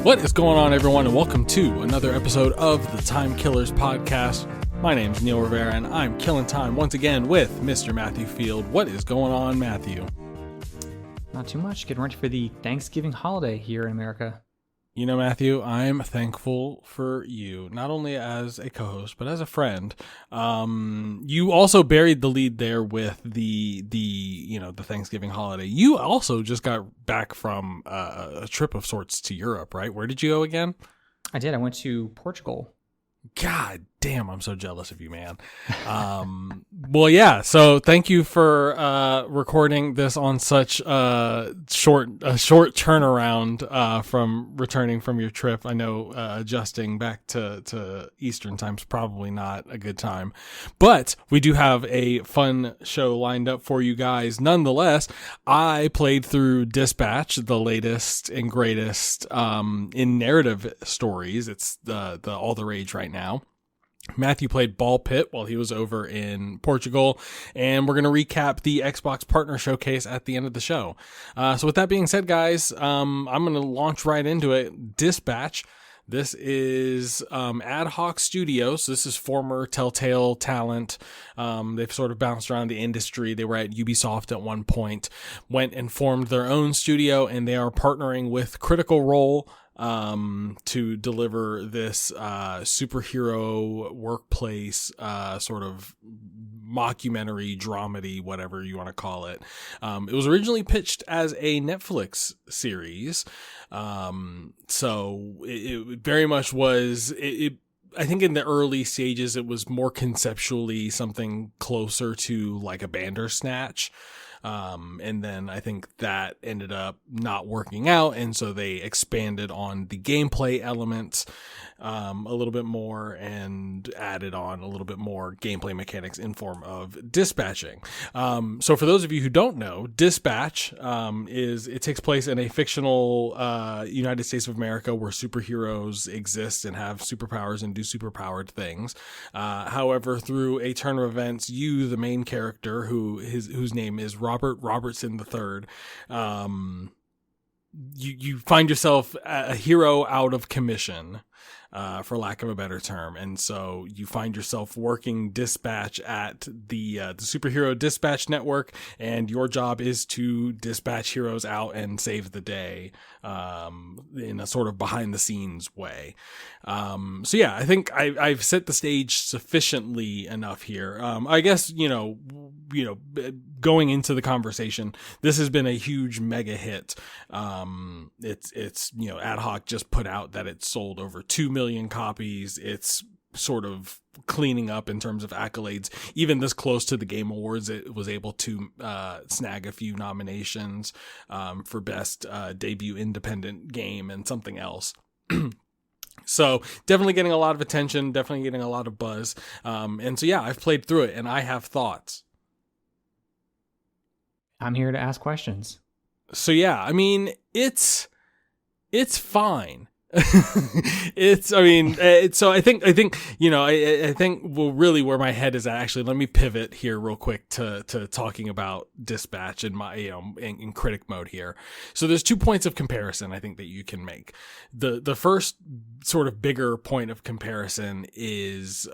What is going on, everyone, and welcome to another episode of the Time Killers podcast. My name's Neil Rivera, and I'm killing time once again with Mr. Matthew Field. What is going on, Matthew? Not too much. Getting ready for the Thanksgiving holiday here in America. You know, Matthew, I'm thankful for you, not only as a co-host, but as a friend. You also buried the lead there with the Thanksgiving holiday. You also just got back from a trip of sorts to Europe, right? Where did you go again? I did. I went to Portugal. God damn, I'm so jealous of you, man. Well, yeah. So thank you for recording this on such a short turnaround from returning from your trip. I know adjusting back to Eastern time's probably not a good time, but we do have a fun show lined up for you guys. Nonetheless, I played through Dispatch, the latest and greatest in narrative stories. It's the all the rage right now. Matthew played Ball Pit while he was over in Portugal, and we're going to recap the Xbox Partner Showcase at the end of the show. So with that being said, guys, I'm going to launch right into it. Dispatch. This is Ad Hoc Studios. This is former Telltale talent. They've sort of bounced around the industry. They were at Ubisoft at one point, went and formed their own studio, and they are partnering with Critical Role to deliver this superhero workplace sort of mockumentary, dramedy, whatever you want to call it. It was originally pitched as a Netflix series, so it very much was. I think in the early stages, it was more conceptually something closer to like a Bandersnatch. And then I think that ended up not working out. And so they expanded on the gameplay elements, a little bit more and added on a little bit more gameplay mechanics in form of dispatching. So for those of you who don't know, Dispatch, it takes place in a fictional, United States of America where superheroes exist and have superpowers and do superpowered things. However, through a turn of events, you, the main character whose name is Robert Robertson III, you find yourself a hero out of commission, for lack of a better term. And so you find yourself working dispatch at the superhero dispatch network, and your job is to dispatch heroes out and save the day, in a sort of behind the scenes way. So yeah, I think I've set the stage sufficiently enough here. I guess, going into the conversation, this has been a huge mega hit. It's Ad Hoc just put out that it sold over 2 million copies. It's sort of cleaning up in terms of accolades. Even this close to the Game Awards, it was able to snag a few nominations for best debut independent game and something else. So definitely getting a lot of attention, definitely getting a lot of buzz. And so yeah, I've played through it and I have thoughts. I'm here to ask questions. So yeah, I mean, it's fine. So I think, I think really where my head is at, actually, let me pivot here real quick to talking about Dispatch in my, in critic mode here. So there's 2 points of comparison I think that you can make. The first sort of bigger point of comparison is,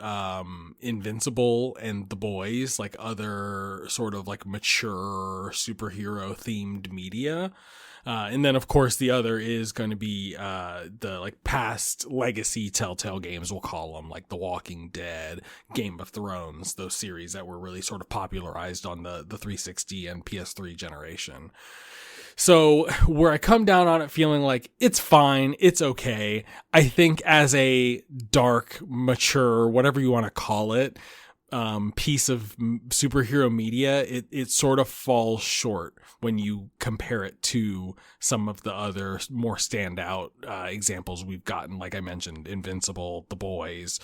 Invincible and The Boys, like other sort of like mature superhero themed media. And then, of course, the other is going to be the like past legacy Telltale games, we'll call them, like The Walking Dead, Game of Thrones, those series that were really sort of popularized on the 360 and PS3 generation. So where I come down on it feeling like it's fine, it's okay, I think as a dark, mature, whatever you want to call it, piece of superhero media, it sort of falls short when you compare it to some of the other more standout examples we've gotten. Like I mentioned, Invincible, The Boys.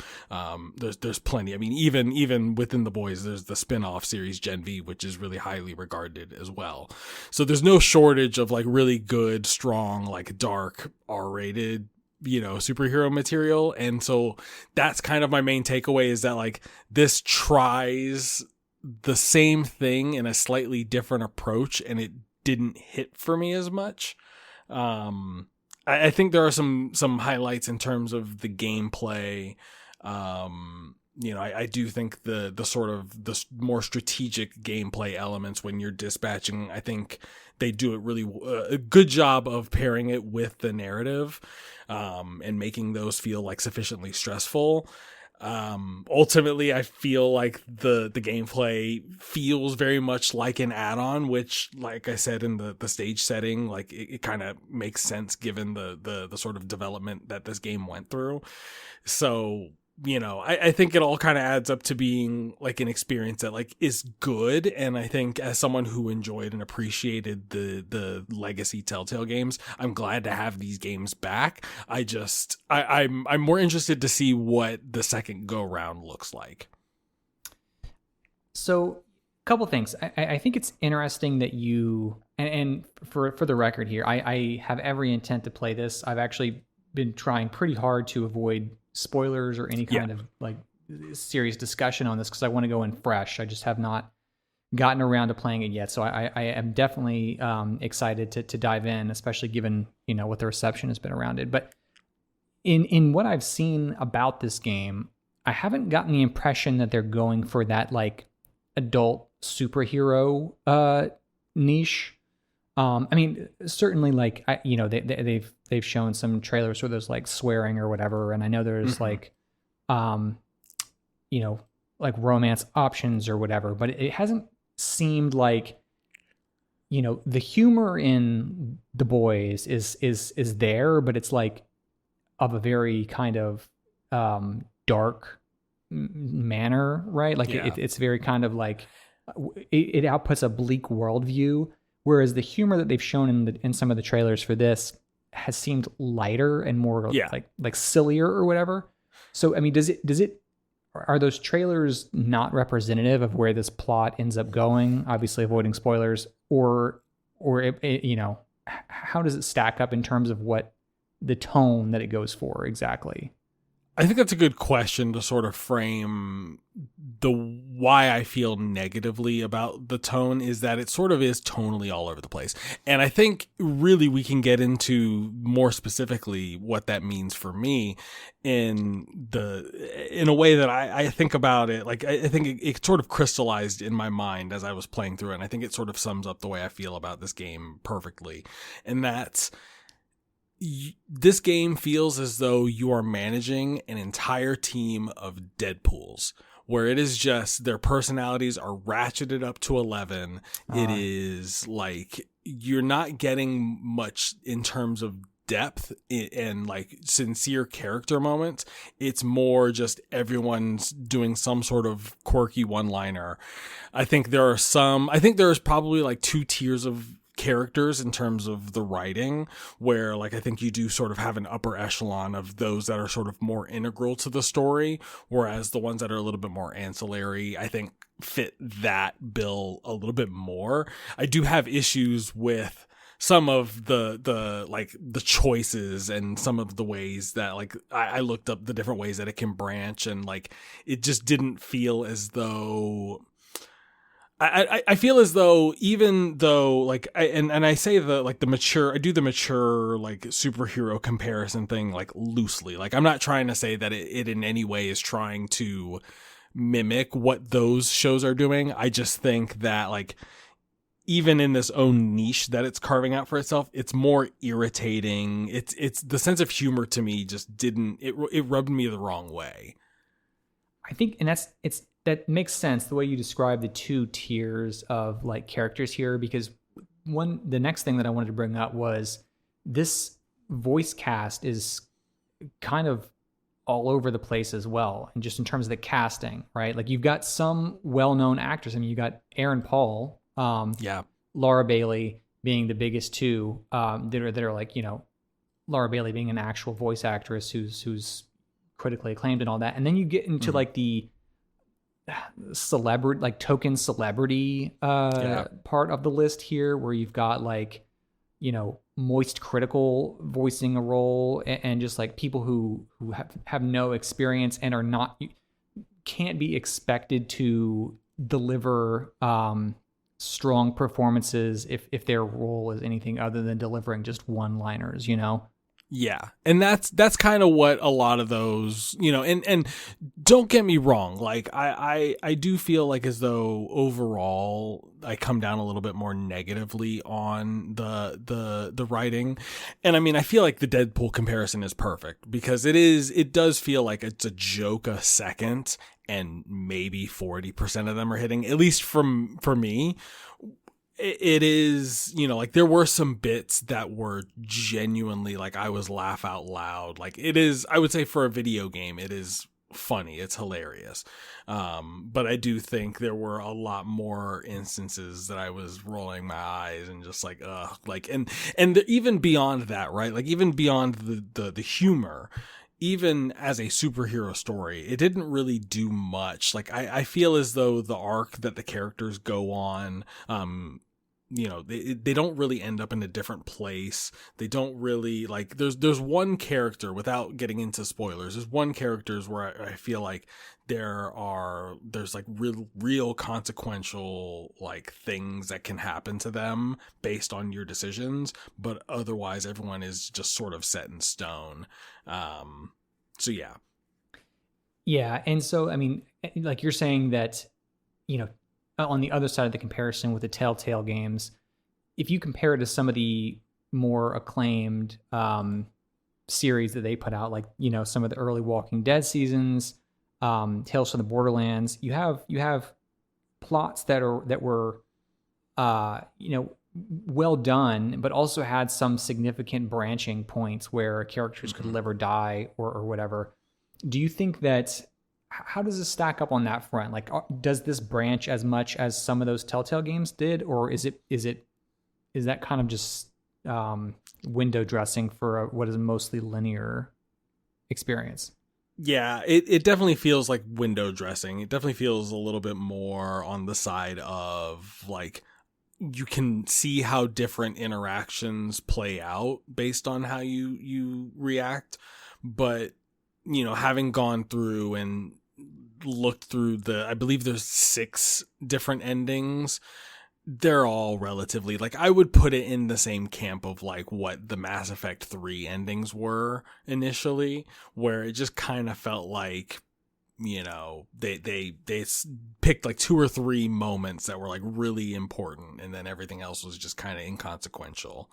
There's plenty. I mean, even within The Boys, there's the spin-off series Gen V, which is really highly regarded as well. So there's no shortage of like really good, strong, like dark, R-rated superhero material. And so that's kind of my main takeaway, is that like this tries the same thing in a slightly different approach, and it didn't hit for me as much. I think there are some highlights in terms of the gameplay. I do think the sort of the more strategic gameplay elements when you're dispatching, I think they do it really a good job of pairing it with the narrative, and making those feel like sufficiently stressful. Ultimately, I feel like the gameplay feels very much like an add-on, which, like I said, in the stage setting, like it kind of makes sense given the sort of development that this game went through. So, I think it all kind of adds up to being like an experience that like is good. And I think as someone who enjoyed and appreciated the legacy Telltale games, I'm glad to have these games back. I'm more interested to see what the second go round looks like. So, a couple things. I think it's interesting that you, and for the record here, I have every intent to play this. I've actually been trying pretty hard to avoid spoilers or any kind of like serious discussion on this because I want to go in fresh. I just have not gotten around to playing it yet. So I am definitely excited to dive in, especially given, what the reception has been around it. But in what I've seen about this game, I haven't gotten the impression that they're going for that like adult superhero niche. I mean, certainly, like they've shown some trailers where there's like swearing or whatever, and I know there's like, like romance options or whatever, but it hasn't seemed like, the humor in The Boys is there, but it's like of a very kind of dark manner, right? Like it's very kind of like it outputs a bleak worldview. Whereas the humor that they've shown in some of the trailers for this has seemed lighter and more like sillier or whatever. So I mean, are those trailers not representative of where this plot ends up going? Obviously, avoiding spoilers, or how does it stack up in terms of what the tone that it goes for exactly? I think that's a good question to sort of frame why I feel negatively about the tone is that it sort of is tonally all over the place. And I think really we can get into more specifically what that means for me in a way that I think about it. Like, I think it sort of crystallized in my mind as I was playing through it. And I think it sort of sums up the way I feel about this game perfectly. And that's, this game feels as though you are managing an entire team of Deadpools, where it is just their personalities are ratcheted up to 11. It is like you're not getting much in terms of depth and like sincere character moments. It's more just everyone's doing some sort of quirky one-liner. I think there's probably like two tiers of characters in terms of the writing, where like I think you do sort of have an upper echelon of those that are sort of more integral to the story, whereas the ones that are a little bit more ancillary I think fit that bill a little bit more. I do have issues with some of the choices and some of the ways that like I looked up the different ways that it can branch, and like it just didn't feel as though I feel as though, even though like I say the mature like superhero comparison thing like loosely, like I'm not trying to say that it in any way is trying to mimic what those shows are doing. I just think that like even in this own niche that it's carving out for itself, it's more irritating. It's the sense of humor to me just didn't, it rubbed me the wrong way. I think, and that makes sense the way you describe the two tiers of like characters here, because the next thing that I wanted to bring up was this voice cast is kind of all over the place as well. And just in terms of the casting, right? Like you've got some well-known actors. I mean, you got Aaron Paul, Laura Bailey being the biggest two, that are like, Laura Bailey being an actual voice actress who's critically acclaimed and all that. And then you get into like the celebrity, like token celebrity part of the list here, where you've got like, Moist Critical voicing a role, and just like people who have no experience and can't be expected to deliver strong performances if their role is anything other than delivering just one-liners, Yeah. And that's kind of what a lot of those, and don't get me wrong. Like I do feel like as though overall I come down a little bit more negatively on the writing. And I mean, I feel like the Deadpool comparison is perfect because it does feel like it's a joke a second and maybe 40% of them are hitting, at least for me. It is, like there were some bits that were genuinely like I was laugh out loud. Like it is, I would say for a video game, it is funny. It's hilarious. But I do think there were a lot more instances that I was rolling my eyes and just like, ugh, like, and even beyond that, right? Like even beyond the humor, even as a superhero story, it didn't really do much. Like I feel as though the arc that the characters go on, they don't really end up in a different place. They don't really like, there's one character, without getting into spoilers, there's one characters where I feel like there's like real consequential like things that can happen to them based on your decisions, but otherwise everyone is just sort of set in stone. So yeah. Yeah. And so, I mean, like you're saying that, on the other side of the comparison with the Telltale games, if you compare it to some of the more acclaimed series that they put out, like, some of the early Walking Dead seasons, Tales from the Borderlands, you have plots that were, well done, but also had some significant branching points where characters could live or die or whatever. Do you think that, how does this stack up on that front? Like, does this branch as much as some of those Telltale games did, or is that kind of just window dressing for what is a mostly linear experience? Yeah, it definitely feels like window dressing. It definitely feels a little bit more on the side of like, you can see how different interactions play out based on how you react. But, having gone through and looked through I believe there's 6 different endings, they're all relatively, like, I would put it in the same camp of like what the Mass Effect 3 endings were initially, where it just kind of felt like, they picked like 2 or 3 moments that were like really important, and then everything else was just kind of inconsequential.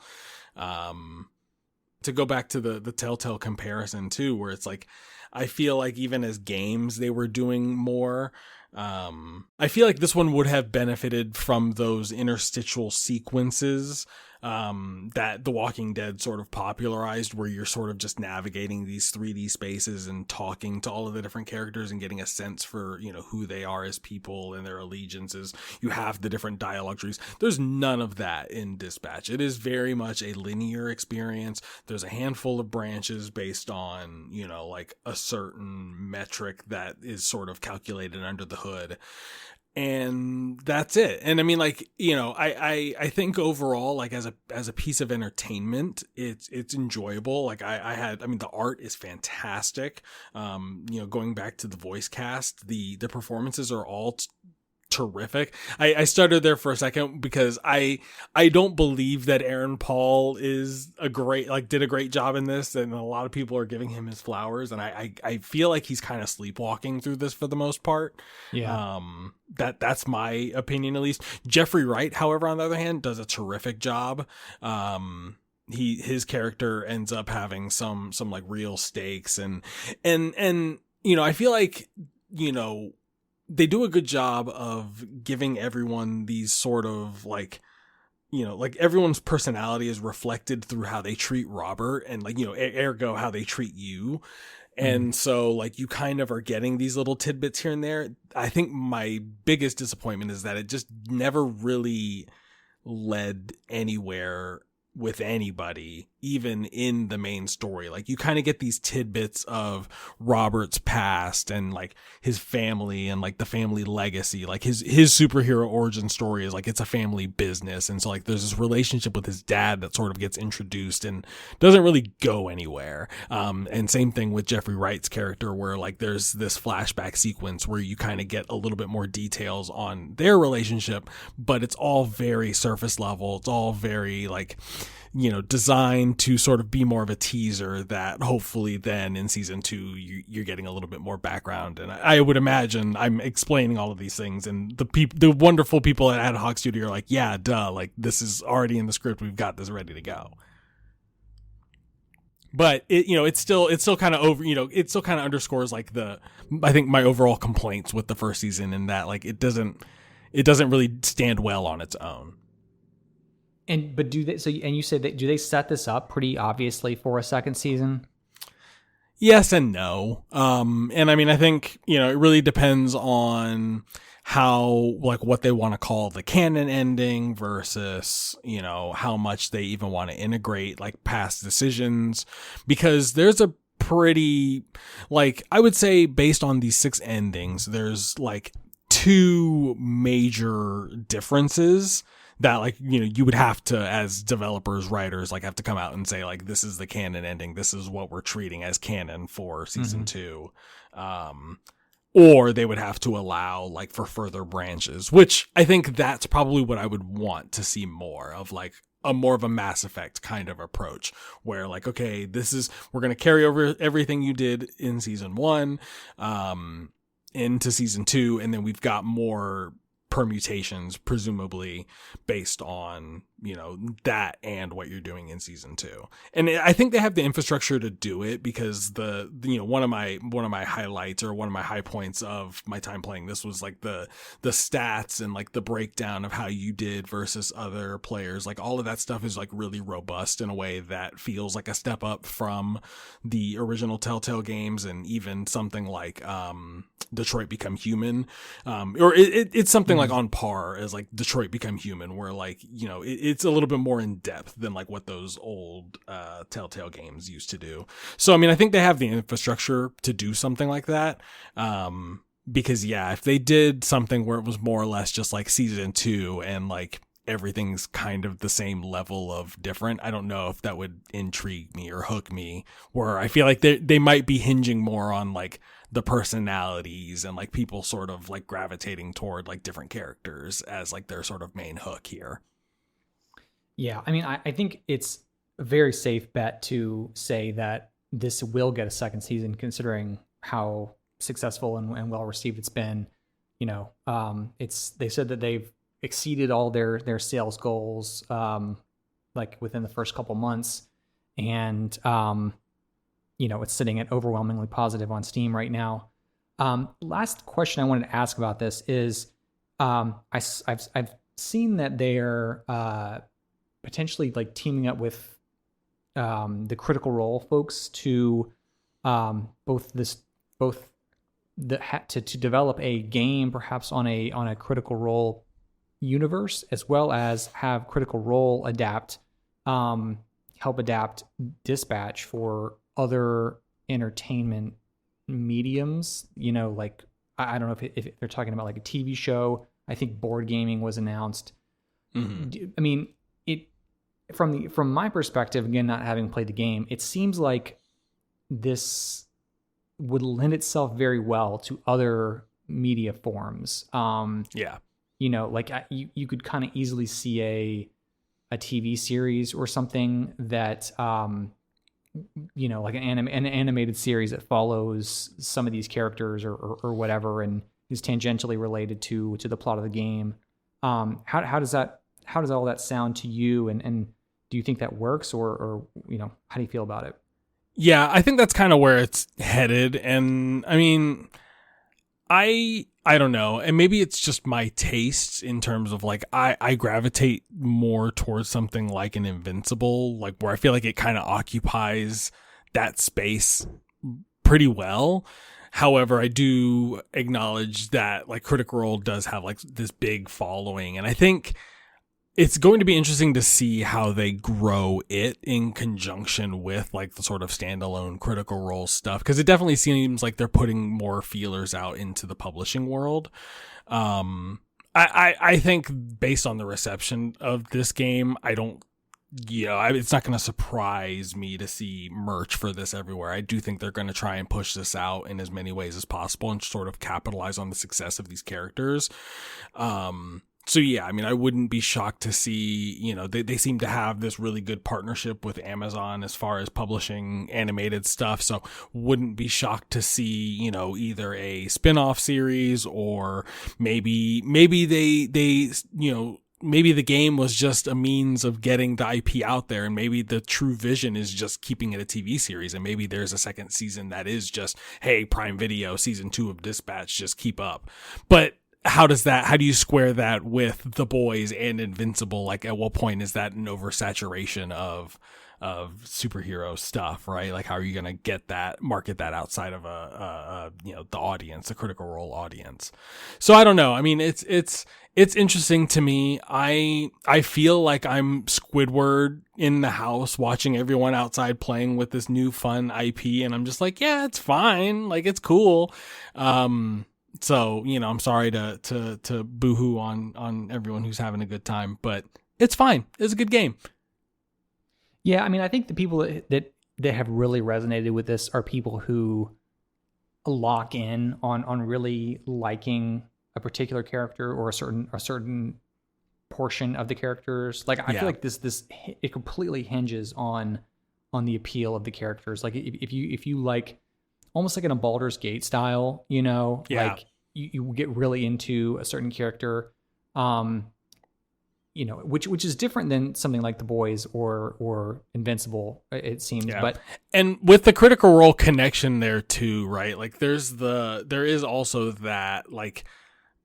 To go back to the Telltale comparison too, where it's like, I feel like even as games, they were doing more. I feel like this one would have benefited from those interstitial sequences that The Walking Dead sort of popularized, where you're sort of just navigating these 3D spaces and talking to all of the different characters and getting a sense for, who they are as people and their allegiances. You have the different dialogue trees. There's none of that in Dispatch. It is very much a linear experience. There's a handful of branches based on, like a certain metric that is sort of calculated under the hood. And that's it. And I mean, like, I think overall, like as a piece of entertainment, it's enjoyable. Like the art is fantastic. Going back to the voice cast, the performances are all terrific. I started there for a second because I don't believe that Aaron Paul did a great job in this, and a lot of people are giving him his flowers, and I feel like he's kind of sleepwalking through this for the most part. Yeah. That's my opinion, at least. Jeffrey Wright, however, on the other hand, does a terrific job. His character ends up having some like real stakes, and I feel like, they do a good job of giving everyone these sort of like, like everyone's personality is reflected through how they treat Robert, and like, ergo how they treat you. And so like you kind of are getting these little tidbits here and there. I think my biggest disappointment is that it just never really led anywhere with anybody, even in the main story. Like you kind of get these tidbits of Robert's past and like his family and like the family legacy. Like his superhero origin story is like, it's a family business. And so like there's this relationship with his dad that sort of gets introduced and doesn't really go anywhere. And same thing with Jeffrey Wright's character, where like there's this flashback sequence where you kind of get a little bit more details on their relationship, but it's all very surface level. It's all very like, designed to sort of be more of a teaser that hopefully then in season 2 you're getting a little bit more background. And I would imagine I'm explaining all of these things, and the wonderful people at Ad Hoc Studio are like, yeah, duh, like this is already in the script. We've got this ready to go. But it's still kind of it still kind of underscores like I think my overall complaints with the first season, in that like it doesn't really stand well on its own. But do they? And you said that, do they set this up pretty obviously for a second season? Yes and no. And I mean, I think it really depends on how, like, what they want to call the canon ending versus, how much they even want to integrate like past decisions, because there's a pretty, like, I would say based on these 6 endings, there's like 2 major differences that, like, you would have to, as developers, writers, like, have to come out and say, like, this is the canon ending. This is what we're treating as canon for season 2. Or they would have to allow, like, for further branches, which I think that's probably what I would want to see more of, like more of a Mass Effect kind of approach, where, like, okay, we're going to carry over everything you did in season 1, into season 2. And then we've got more permutations, presumably based on, that and what you're doing in season 2. And I think they have the infrastructure to do it, because one of my highlights, or one of my high points of my time playing this, was like the stats and like the breakdown of how you did versus other players. Like, all of that stuff is like really robust in a way that feels like a step up from the original Telltale games, and even something like Detroit Become Human, or it's something like on par as like Detroit Become Human, where, like, it's a little bit more in depth than like what those old Telltale games used to do. So I mean, I think they have the infrastructure to do something like that, because if they did something where it was more or less just like season 2 and like everything's kind of the same level of different, I don't know if that would intrigue me or hook me, where I feel like they might be hinging more on like the personalities and like people sort of like gravitating toward like different characters as like their sort of main hook here. Yeah, I mean, I think it's a very safe bet to say that this will get a second season, considering how successful and well received it's been. They said that they've exceeded all their sales goals, like within the first couple months, and it's sitting at overwhelmingly positive on Steam right now. Last question I wanted to ask about this is, I've seen that they're potentially like teaming up with the Critical Role folks to to develop a game perhaps on a Critical Role universe, as well as have Critical Role help adapt Dispatch for other entertainment mediums. Like, I don't know if they're talking about like a TV show. I think board gaming was announced. Mm-hmm. I mean, from my perspective, again, not having played the game, it seems like this would lend itself very well to other media forms. Like you could kind of easily see a TV series or something that, like an animated series that follows some of these characters or whatever, and is tangentially related to the plot of the game. How does all that sound to you? And do you think that works, or how do you feel about it? Yeah, I think that's kind of where it's headed. And I mean, I don't know. And maybe it's just my tastes in terms of like, I gravitate more towards something like an Invincible, like where I feel like it kind of occupies that space pretty well. However, I do acknowledge that like Critical Role does have like this big following, and I think it's going to be interesting to see how they grow it in conjunction with like the sort of standalone Critical Role stuff, because it definitely seems like they're putting more feelers out into the publishing world. I think based on the reception of this game, it's not going to surprise me to see merch for this everywhere. I do think they're going to try and push this out in as many ways as possible and sort of capitalize on the success of these characters. So yeah, I mean, I wouldn't be shocked to see, they seem to have this really good partnership with Amazon as far as publishing animated stuff. So wouldn't be shocked to see, either a spin-off series, or maybe maybe the game was just a means of getting the IP out there, and maybe the true vision is just keeping it a TV series, and maybe there's a second season that is just, hey, Prime Video season 2 of Dispatch, just keep up. But how do you square that with The Boys and Invincible? Like, at what point is that an oversaturation of superhero stuff, right? Like, how are you going to market that outside of the audience, the Critical Role audience? So I don't know. I mean, it's interesting to me. I feel like I'm Squidward in the house watching everyone outside playing with this new fun IP, and I'm just like, yeah, it's fine. Like, it's cool. So, I'm sorry to boohoo on everyone who's having a good time, but it's fine. It's a good game. Yeah, I mean, I think the people that have really resonated with this are people who lock in on really liking a particular character or a certain portion of the characters. Like, I feel like this it completely hinges on the appeal of the characters. Like, if you like, almost like in a Baldur's Gate style, like you get really into a certain character, which is different than something like The Boys or Invincible, it seems. Yeah. But and with the Critical Role connection there too, right? Like, there is also that, like,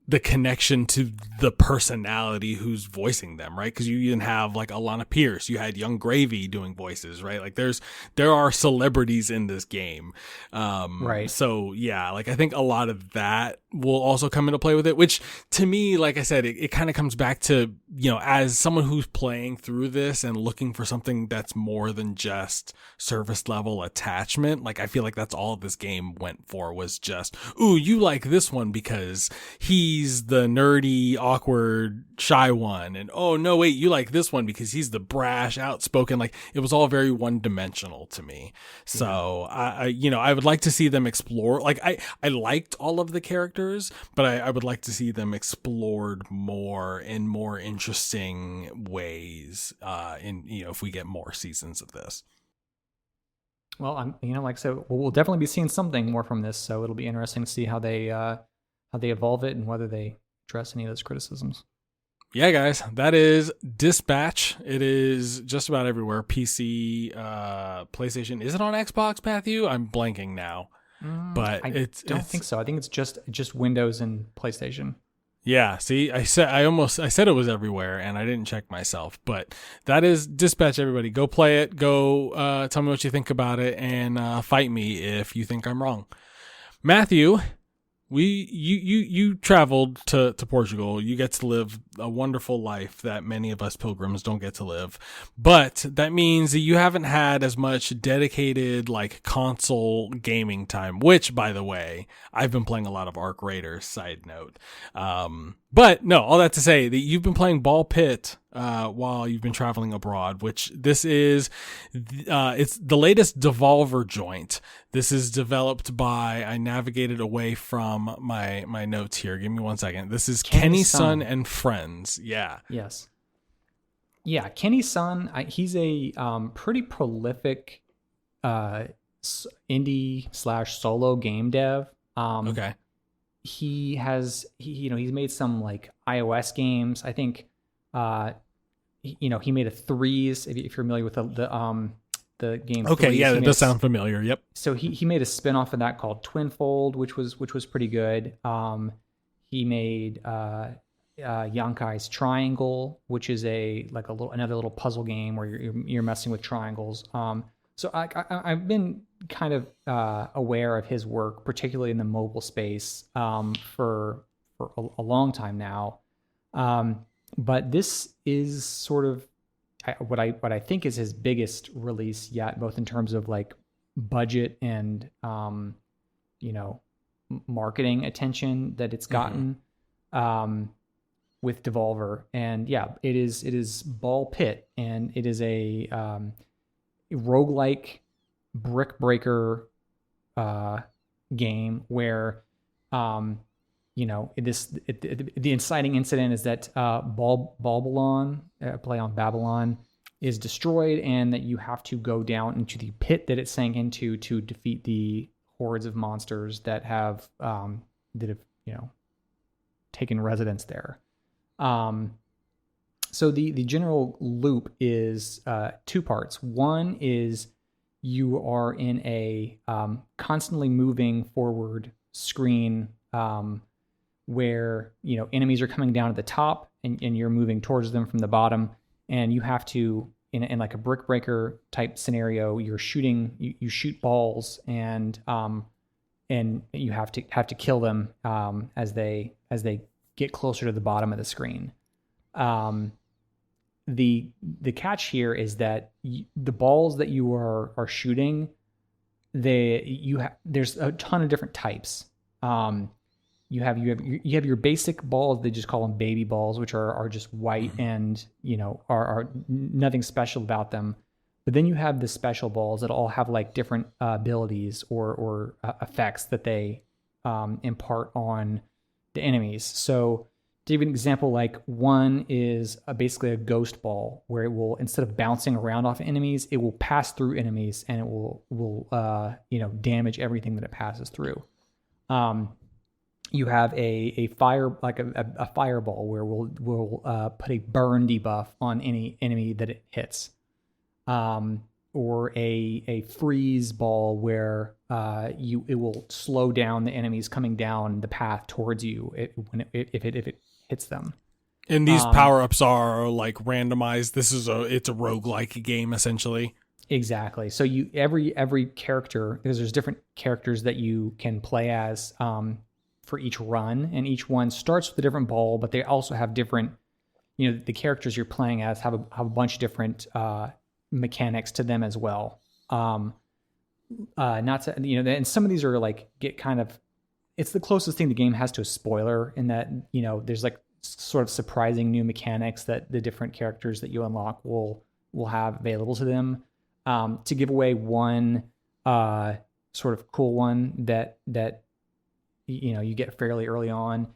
the connection to the personality who's voicing them, right? Because you even have like Alana Pierce, you had Young Gravy doing voices, right? Like, there are celebrities in this game, right. So yeah, like, I think a lot of that will also come into play with it, which to me, like I said, it kind of comes back to, as someone who's playing through this and looking for something that's more than just service level attachment. Like, I feel like that's all this game went for, was just, ooh, you like this one because he's the nerdy, awkward, shy one, and oh no, wait, you like this one because he's the brash, outspoken. Like, it was all very one-dimensional to me. So I would like to see them explore. Like, I liked all of the characters, but I would like to see them explored more in more interesting ways. If we get more seasons of this. Well, like I said, we'll definitely be seeing something more from this. So it'll be interesting to see how they evolve it and whether they address any of those criticisms. Yeah, guys, that is Dispatch. It is just about everywhere. PC, PlayStation. Is it on Xbox, Matthew? I'm blanking now. But I don't think so. I think it's just Windows and PlayStation. Yeah, see, I said it was everywhere, and I didn't check myself. But that is Dispatch, everybody. Go play it. Go tell me what you think about it, and fight me if you think I'm wrong. Matthew, you traveled to Portugal. You get to live a wonderful life that many of us pilgrims don't get to live. But that means that you haven't had as much dedicated, like, console gaming time, which, by the way, I've been playing a lot of Arc Raiders, side note. But no, all that to say that you've been playing Ball Pit while you've been traveling abroad, which this is, it's the latest Devolver joint. This is developed by, I navigated away from my notes here. Give me 1 second. This is Kenny Sun and Friends. Yeah. Yes. Yeah, Kenny Sun, he's a pretty prolific indie/solo game dev. Okay. He's made some, like, iOS games. I think he made a Threes, if you're familiar with the game. Okay, Threes. yeah, that does sound familiar. Yep. So he made a spin-off of that called Twinfold, which was pretty good. He made Yonkai's Triangle, which is another little puzzle game where you're messing with triangles. So I've been kind of aware of his work, particularly in the mobile space, for a long time now. But this is sort of what I think is his biggest release yet, both in terms of, like, budget and marketing attention that it's gotten with Devolver. And yeah, it is Ball Pit, and it is a roguelike brick breaker game where the inciting incident is that Babylon, play on Babylon, is destroyed, and that you have to go down into the pit that it sank into to defeat the hordes of monsters that have taken residence there. So the general loop is 2 parts. One is you are in a constantly moving forward screen where enemies are coming down at the top, and you're moving towards them from the bottom, and you have to, in like a brick breaker type scenario, you're shooting, you shoot balls, and you have to kill them as they get closer to the bottom of the screen. The catch here is that the balls that you are shooting, there's a ton of different types. You have your basic balls. They just call them baby balls, which are just white and are nothing special about them. But then you have the special balls that all have like different abilities or effects that they impart on the enemies. So to give you an example, like one is basically a ghost ball, where it will, instead of bouncing around off enemies, it will pass through enemies, and it will damage everything that it passes through. You have a fire, like a fireball, where we'll put a burn debuff on any enemy that it hits, or a freeze ball, where it will slow down the enemies coming down the path towards you if it hits them. And these power-ups are like randomized. It's a roguelike game essentially. Exactly. So every character, because there's different characters that you can play as for each run, and each one starts with a different ball, but they also have different, the characters you're playing as have a bunch of different mechanics to them as well. Not to, and some of these are like it's the closest thing the game has to a spoiler, in that, there's like sort of surprising new mechanics that the different characters that you unlock will have available to them. To give away one sort of cool one that you get fairly early on,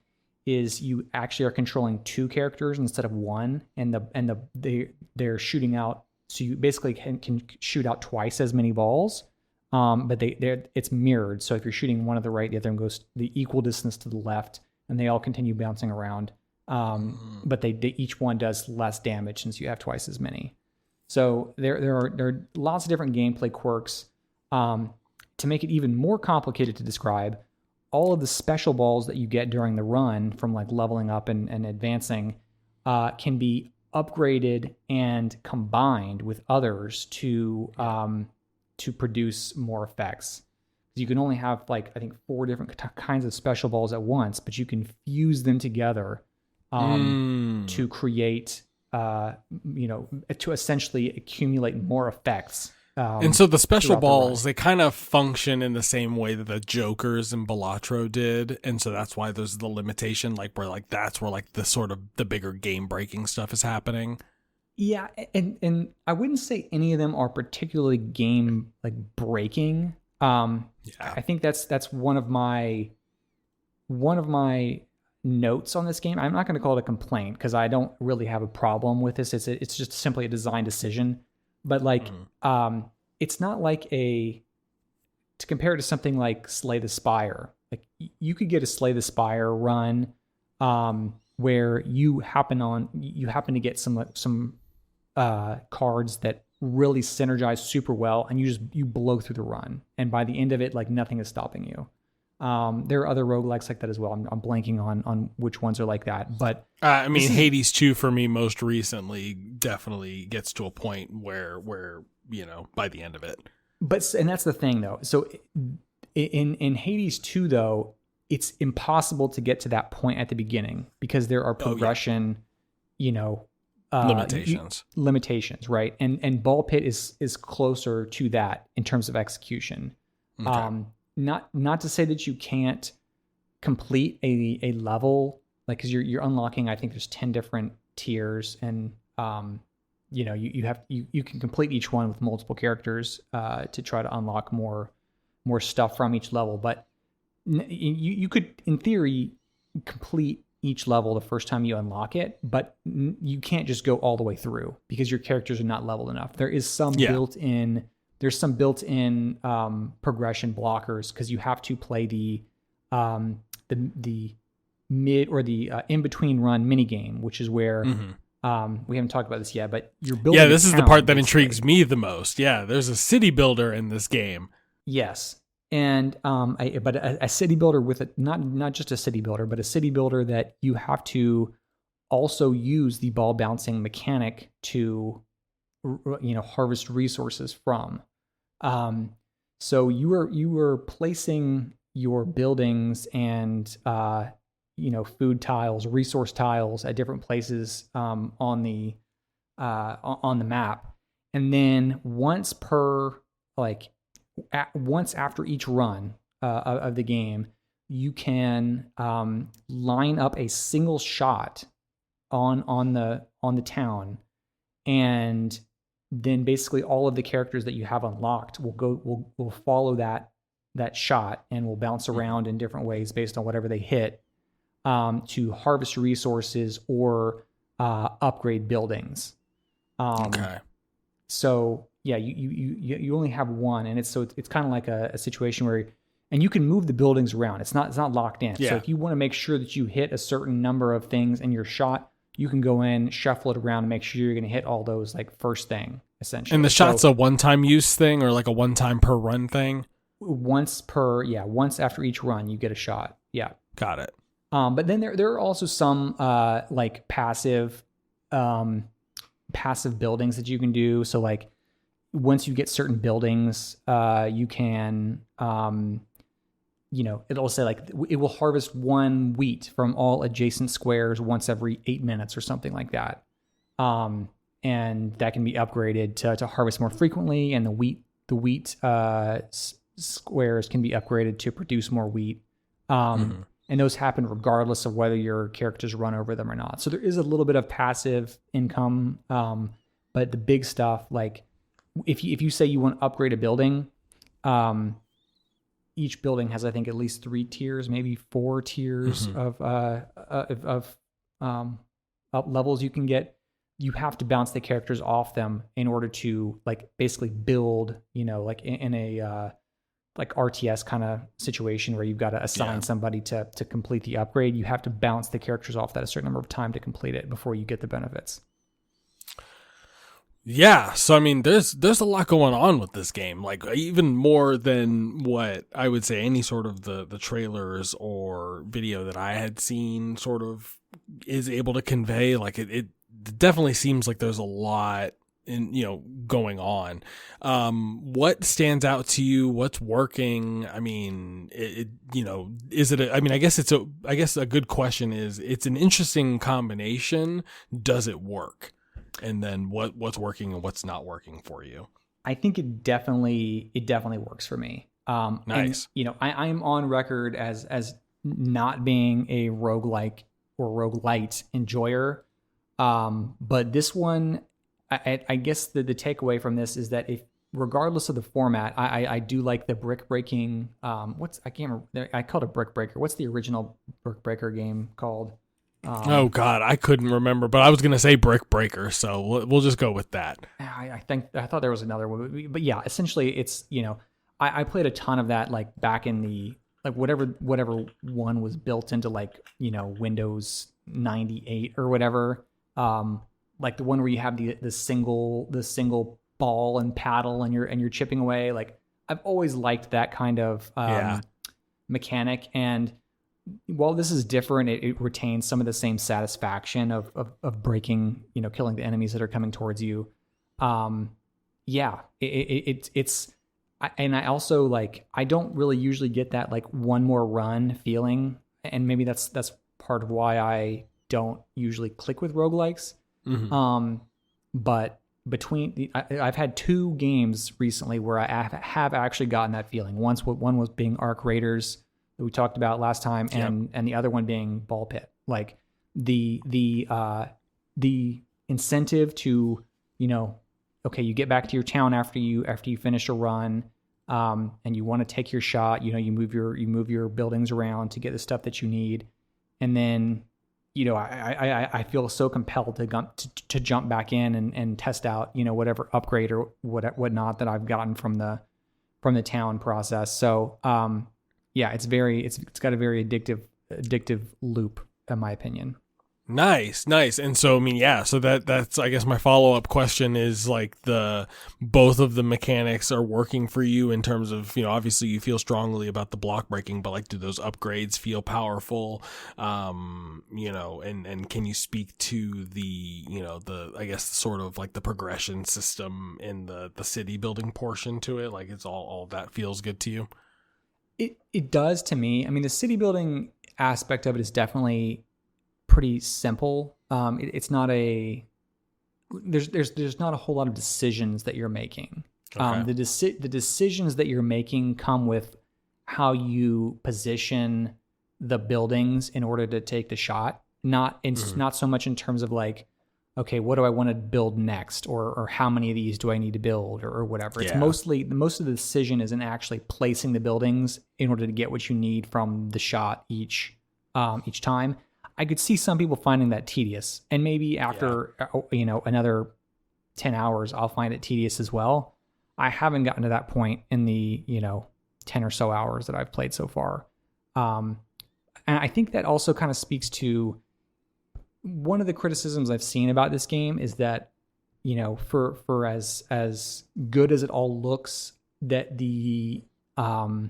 is you actually are controlling 2 characters instead of 1, and they're shooting out. So you basically can shoot out twice as many balls, but it's mirrored. So if you're shooting one to the right, the other one goes the equal distance to the left, and they all continue bouncing around. But they each one does less damage since you have twice as many. So there are lots of different gameplay quirks. To make it even more complicated to describe, all of the special balls that you get during the run from like leveling up and advancing can be upgraded and combined with others to produce more effects. You can only have like, I think, 4 different kinds of special balls at once, but you can fuse them together to create, to essentially accumulate more effects. And so the special balls, they kind of function in the same way that the Jokers and Balatro did. And so that's why there's the limitation, that's where the sort of the bigger game breaking stuff is happening. Yeah. And I wouldn't say any of them are particularly game breaking. I think that's one of my notes on this game. I'm not going to call it a complaint, because I don't really have a problem with this. It's just simply a design decision. But it's not like to compare it to something like Slay the Spire. Like you could get a Slay the Spire run where you happen to get some cards that really synergize super well, and you blow through the run, and by the end of it, nothing is stopping you. There are other roguelikes like that as well. I'm blanking on which ones are like that, but Hades 2 for me most recently definitely gets to a point where by the end of it. And that's the thing though. So in Hades 2 though, it's impossible to get to that point at the beginning, because there are progression, limitations, right? And Ball Pit is closer to that in terms of execution. Okay. Not to say that you can't complete a level, because you're unlocking, I think there's 10 different tiers, and you can complete each one with multiple characters to try to unlock more stuff from each level. But you could, in theory, complete each level the first time you unlock it, but you can't just go all the way through because your characters are not leveled enough. There is some built-in progression blockers because you have to play the mid or the in-between run mini game, which is where we haven't talked about this yet, but you're building. Yeah, this is the part that intrigues me the most. Yeah, there's a city builder in this game. Yes. And but a city builder with not just a city builder, but a city builder that you have to also use the ball bouncing mechanic to harvest resources from. So you were placing your buildings and food tiles, resource tiles at different places on the map, and then once after each run of the game, you can line up a single shot on the town, and then basically all of the characters that you have unlocked will follow that shot and will bounce around in different ways based on whatever they hit to harvest resources or upgrade buildings. Okay. So yeah, you only have one, and it's kind of like a situation where, and you can move the buildings around. It's not locked in. Yeah. So if you want to make sure that you hit a certain number of things in your shot, you can go in, shuffle it around, and make sure you're going to hit all those like first thing essentially. And the shot's a one-time use thing, or like a one-time per run thing. Once after each run, you get a shot. Yeah, got it. But then there are also some like passive buildings that you can do. So like, once you get certain buildings, you can, it'll say like it will harvest 1 wheat from all adjacent squares once every 8 minutes or something like that. And that can be upgraded to harvest more frequently. And the wheat squares can be upgraded to produce more wheat. And those happen regardless of whether your characters run over them or not. So there is a little bit of passive income. But the big stuff, like, if you say you want to upgrade a building, each building has, I think, at least 3 tiers, maybe 4 tiers of levels you can get. You have to bounce the characters off them in order to like basically build, like in a like RTS kind of situation where you've got to assign somebody to complete the upgrade. You have to bounce the characters off that a certain number of time to complete it before you get the benefits. Yeah, so I mean, there's a lot going on with this game, like even more than what I would say any sort of the trailers or video that I had seen sort of is able to convey. Like it definitely seems like there's a lot going on. What stands out to you? What's working? I mean, is it I guess a good question is, it's an interesting combination. Does it work? And then what's working and what's not working for you? I think it definitely works for me. Nice. And, I'm on record as not being a roguelike or roguelite enjoyer. But this one, I guess the takeaway from this is that if, regardless of the format, I do like the brick breaking. I can't remember. I called it Brick Breaker. What's the original Brick Breaker game called? Oh God, I couldn't remember, but I was going to say Brick Breaker, so we'll just go with that. I thought there was another one, but yeah, essentially it's, I played a ton of that, like back in the, like whatever one was built into like, Windows 98 or whatever. Like the one where you have the single ball and paddle and you're chipping away. Like I've always liked that kind of, mechanic. And while this is different, it retains some of the same satisfaction of breaking, killing the enemies that are coming towards you. It's, and I also like, I don't really usually get that like one more run feeling. And maybe that's part of why I don't usually click with roguelikes. But I've had 2 games recently where I have actually gotten that feeling. One was being Arc Raiders, that we talked about last time, and the other one being Ball Pit. Like the incentive to, okay, you get back to your town after you finish a run, and you want to take your shot. You move your buildings around to get the stuff that you need, and then I feel so compelled to jump back in and test out whatever upgrade or whatnot that I've gotten from the town process. So yeah, it's got a very addictive loop, in my opinion. Nice. And so, I mean, yeah, so that's, I guess my follow-up question is like both of the mechanics are working for you in terms of, obviously you feel strongly about the block breaking, but like, do those upgrades feel powerful? And can you speak to I guess sort of like the progression system in the city building portion to it? Like it's all that feels good to you? It does to me. I mean, the city building aspect of it is definitely pretty simple. It's not there's not a whole lot of decisions that you're making. Okay. The decisions that you're making come with how you position the buildings in order to take the shot. Not so much in terms of like, okay, what do I want to build next, or how many of these do I need to build, or whatever. It's most of the decision is in actually placing the buildings in order to get what you need from the shot each time. I could see some people finding that tedious, and maybe after another 10 hours, I'll find it tedious as well. I haven't gotten to that point in the 10 or so hours that I've played so far, and I think that also kind of speaks to one of the criticisms I've seen about this game is that for as good as it all looks, that that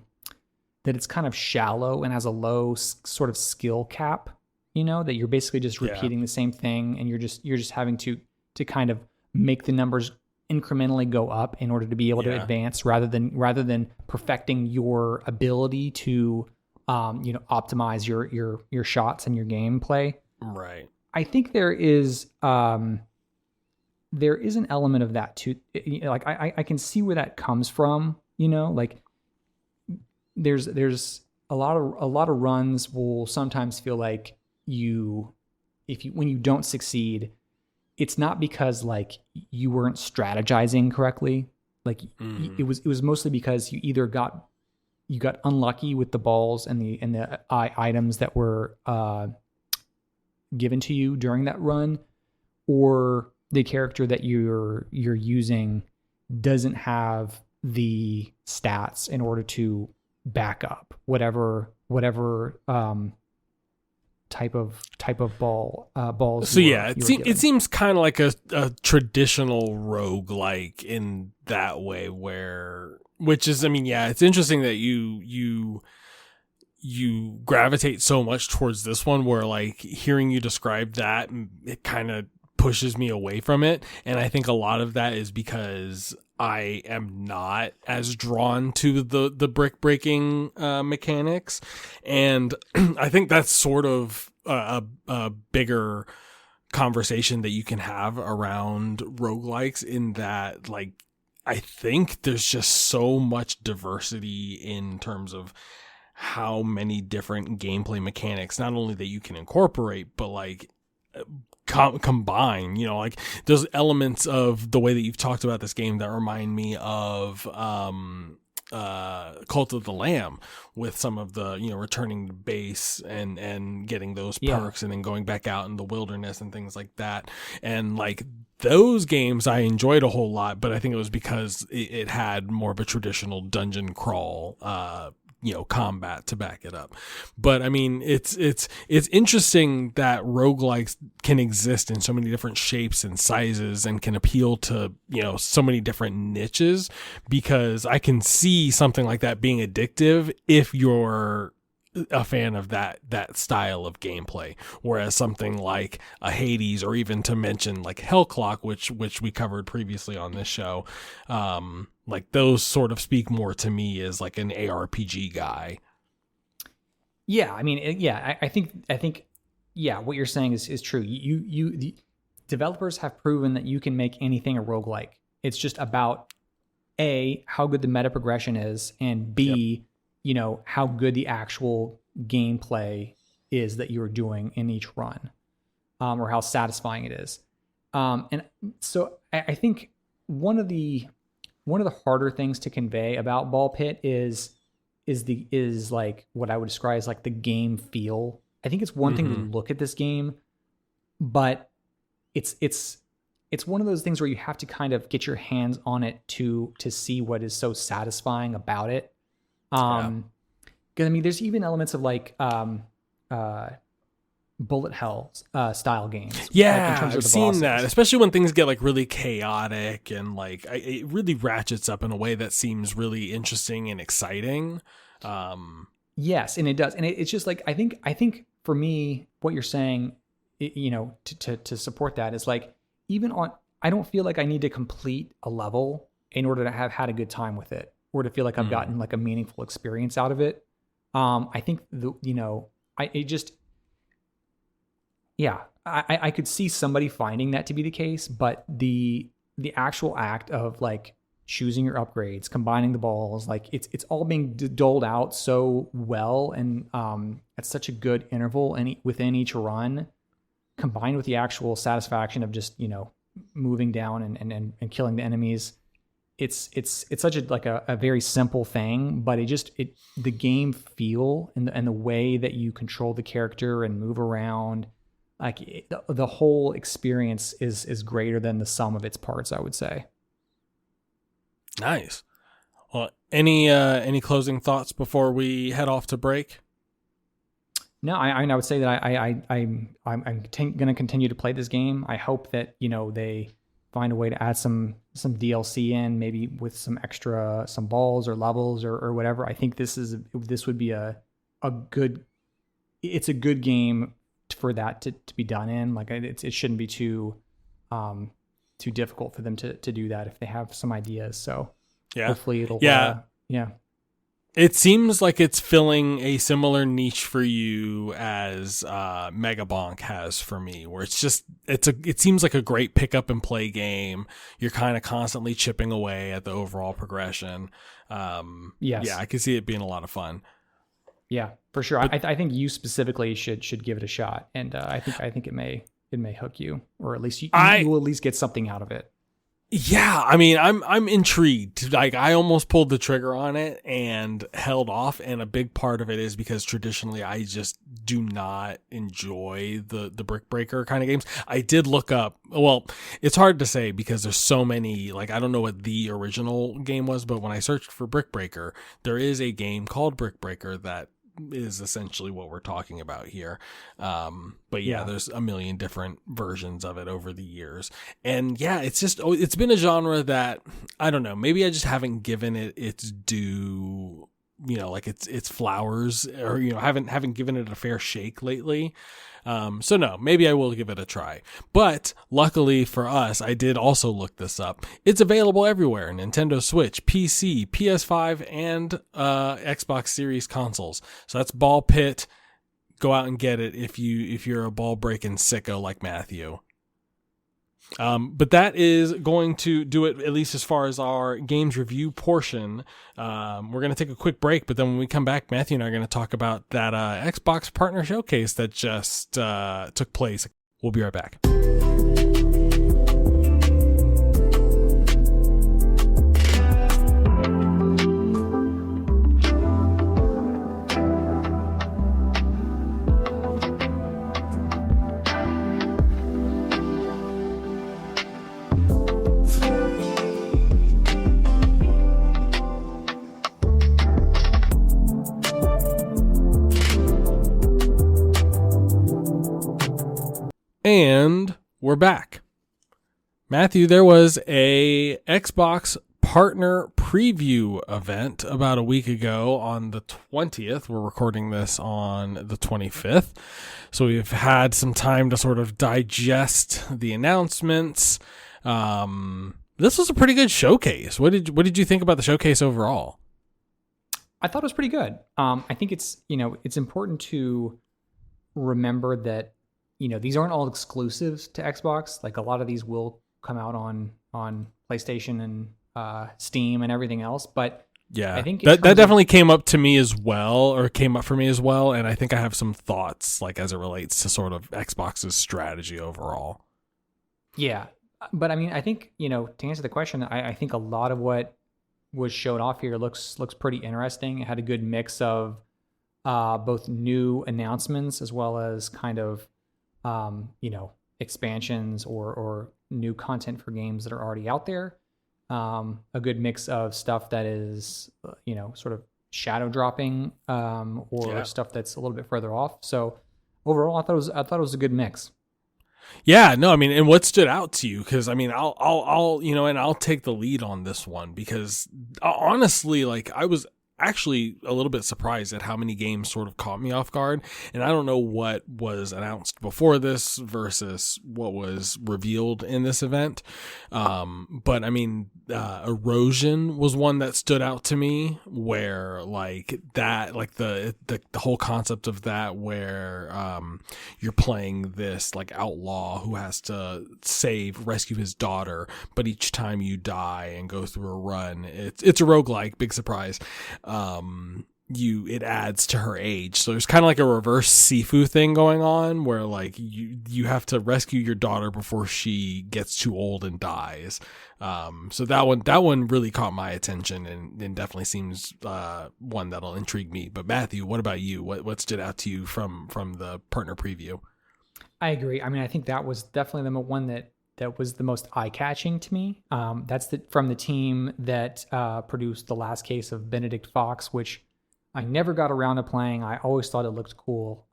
it's kind of shallow and has a low sort of skill cap. That you're basically just repeating the same thing, and you're just having to kind of make the numbers incrementally go up in order to be able to advance, rather than perfecting your ability to optimize your shots and your gameplay. Right. I think there is an element of that too. Like I can see where that comes from. Like there's a lot of runs will sometimes feel like when you don't succeed, it's not because like you weren't strategizing correctly. Like it was mostly because you either got unlucky with the balls and the items that were given to you during that run, or the character that you're using doesn't have the stats in order to back up whatever type of balls. So it seems kind of like a traditional roguelike in that way, which is, I mean, it's interesting that you gravitate so much towards this one, where like hearing you describe that, it kind of pushes me away from it. And I think a lot of that is because I am not as drawn to the brick breaking mechanics, and I think that's sort of a bigger conversation that you can have around roguelikes, in that like I think there's just so much diversity in terms of how many different gameplay mechanics not only that you can incorporate, but like combine, like those elements of the way that you've talked about this game that remind me of Cult of the Lamb, with some of the returning to base and getting those perks and then going back out in the wilderness and things like that. And like those games I enjoyed a whole lot, but I think it was because it had more of a traditional dungeon crawl combat to back it up. But I mean, it's interesting that roguelikes can exist in so many different shapes and sizes and can appeal to, so many different niches, because I can see something like that being addictive if you're a fan of that style of gameplay, whereas something like a Hades, or even to mention like Hellclock, which we covered previously on this show, like those sort of speak more to me as like an ARPG guy. Yeah, I mean, I think what you're saying is true. The developers have proven that you can make anything a roguelike. It's just about A, how good the meta progression is, and B, how good the actual gameplay is that you're doing in each run, or how satisfying it is. And so I think one of the harder things to convey about Ball Pit is like what I would describe as like the game feel I think it's one thing to look at this game, but it's one of those things where you have to kind of get your hands on it to see what is so satisfying about it. 'Cause I mean, there's even elements of like bullet hell style games. Yeah, in terms of I've the seen bosses. that, especially when things get like really chaotic and like it really ratchets up in a way that seems really interesting and exciting. Yes, and it does, and it's just like I think for me, what you're saying, you know, to support that is like even on. I don't feel like I need to complete a level in order to have had a good time with it, or to feel like I've gotten like a meaningful experience out of it. I think I could see somebody finding that to be the case, but the actual act of like choosing your upgrades, combining the balls, like it's all being doled out so well and at such a good interval and within each run, combined with the actual satisfaction of just, you know, moving down and killing the enemies. It's such a very simple thing, but the game feel and the way that you control the character and move around, like the whole experience is greater than the sum of its parts, I would say. Nice. Well, any closing thoughts before we head off to break? No, I would say that I'm going to continue to play this game. I hope that, you know, they find a way to add some DLC in, maybe with some balls or levels or whatever. I think this would be a good game for that to be done in. Like it shouldn't be too difficult for them to do that if they have some ideas. So hopefully it'll It seems like it's filling a similar niche for you as Mega Bonk has for me, where it seems like a great pick up and play game. You're kind of constantly chipping away at the overall progression. Yes. Yeah, I can see it being a lot of fun. Yeah, for sure. I think you specifically should give it a shot, and I think it may hook you, or at least you will at least get something out of it. Yeah, I mean, I'm intrigued. Like, I almost pulled the trigger on it and held off, and a big part of it is because traditionally I just do not enjoy the brick breaker kind of games. I did look up, well, it's hard to say because there's so many, like, I don't know what the original game was, but when I searched for brick breaker, there is a game called Brick Breaker that is essentially what we're talking about here. But yeah, there's a million different versions of it over the years. And yeah, it's been a genre that, I don't know, maybe I just haven't given it its due, you know, like its flowers, or, you know, haven't given it a fair shake lately. So no, maybe I will give it a try. But luckily for us, I did also look this up. It's available everywhere: Nintendo Switch, PC, PS5, and Xbox Series consoles. So that's Ball Pit. Go out and get it if you're a ball breaking sicko like Matthew. But that is going to do it, at least as far as our games review portion. We're going to take a quick break, but then when we come back, Matthew and I are going to talk about that Xbox Partner Showcase that just took place. We'll be right back. And we're back. Matthew, there was a Xbox partner preview event about a week ago on the 20th. We're recording this on the 25th. So we've had some time to sort of digest the announcements. This was a pretty good showcase. What did you think about the showcase overall? I thought it was pretty good. I think it's important to remember that, you know, these aren't all exclusives to Xbox. Like, a lot of these will come out on PlayStation and Steam and everything else. But yeah, I think that definitely came up for me as well. And I think I have some thoughts, like, as it relates to sort of Xbox's strategy overall. Yeah. But I mean, I think, you know, to answer the question, I think a lot of what was showed off here looks pretty interesting. It had a good mix of both new announcements as well as kind of, expansions or new content for games that are already out there. A good mix of stuff that is, sort of shadow dropping, or stuff that's a little bit further off. So overall, I thought it was a good mix. Yeah, no, I mean, and what stood out to you? Because I mean, I'll, and I'll take the lead on this one because honestly, like I was actually a little bit surprised at how many games sort of caught me off guard. And I don't know what was announced before this versus what was revealed in this event. But I mean, Erosion was one that stood out to me where like that, like the whole concept of that where, you're playing this like outlaw who has to rescue his daughter. But each time you die and go through a run, it's a roguelike, big surprise. It adds to her age. So there's kind of like a reverse Sifu thing going on where like you have to rescue your daughter before she gets too old and dies. So that one really caught my attention and definitely seems one that'll intrigue me. But Matthew, what about you? What stood out to you from the partner preview? I agree. I mean, I think that was definitely the one that was the most eye-catching to me. That's from the team that produced The Last Case of Benedict Fox, which I never got around to playing. I always thought it looked cool.